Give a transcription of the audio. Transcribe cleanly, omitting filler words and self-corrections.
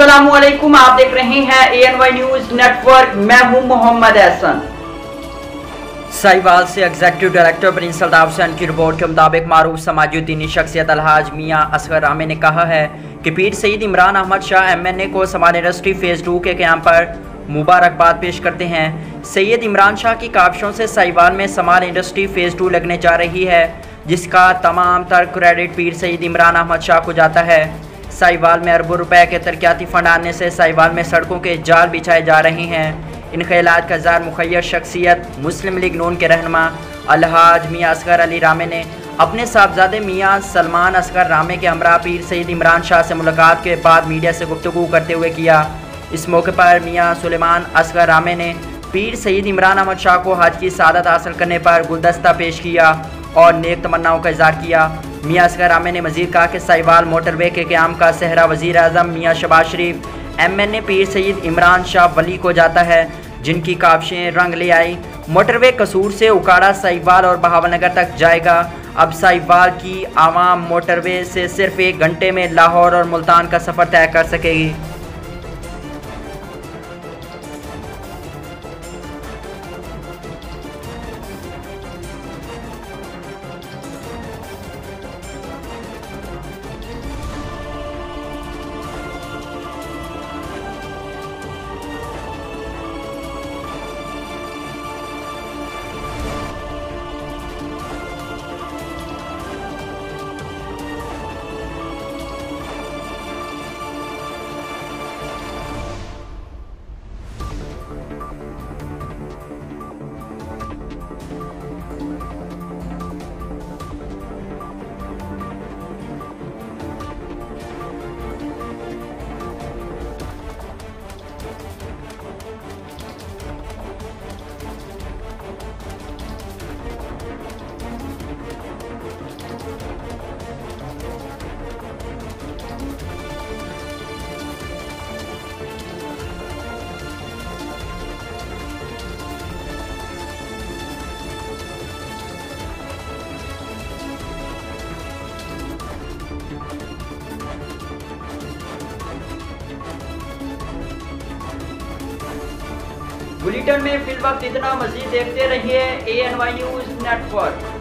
अस्सलामुअलैकुम, आप देख रहे हैं ANY न्यूज नेटवर्क। मैं हूं मोहम्मद एहसन। साहिवाल से executive director Prince Altaf Hussain की रिपोर्ट के मुताबिक मारूफ समाजुद्दीनी शख्सियत अलहाज मियां असगर रामे ने कहा है कि पीर सईद इमरान अहमद शाह MNA को समाल इंडस्ट्री फेज़ 2 के क़याम पर मुबारकबाद पेश करते हैं। सैयद इमरान शाह की काविशों से साहिवाल में समाल इंडस्ट्री फेज़ 2 लगने जा रही है, जिसका तमाम तर क्रेडिट पीर सईद इमरान अहमद शाह को जाता है। साहिवाल में अरबों रुपए के तरक्याती फंड आने से साहिवाल में सड़कों के जाल बिछाए जा रहे हैं। इन ख्यालात का इज़हार मुखय्यर शख्सियत मुस्लिम लीग नून के रहनुमा अलहाज मियां असगर अली रामे ने अपने साहबजादे मियां सलमान असगर रामे के हमरा पीर सईद इमरान शाह से मुलाकात के बाद मीडिया से गुफ्तगू करते हुए किया। इस मौके पर मियां सुलेमान असगर रामे ने पीर सईद इमरान अहमद शाह को हज की सआदत हासिल करने पर गुलदस्ता पेश किया और नेक तमन्नाओं का इज़हार किया। मियां असगर रामे ने मज़ीद कहा कि साहिवाल मोटरवे के क़याम का सेहरा वज़ीर आज़म मियां शहबाज शरीफ MNA पीर सईद इमरान शाह वली को जाता है, जिनकी काविशें रंग ले आई। मोटरवे कसूर से उकाड़ा साहिवाल और बहावलनगर तक जाएगा। अब साहिवाल की आवाम मोटरवे से सिर्फ 1 घंटे में लाहौर और मुल्तान का सफ़र तय कर सकेगी। बुलेटिन में फिल वक्त इतना, मजीद देखते रहिए ANY न्यूज नेटवर्क।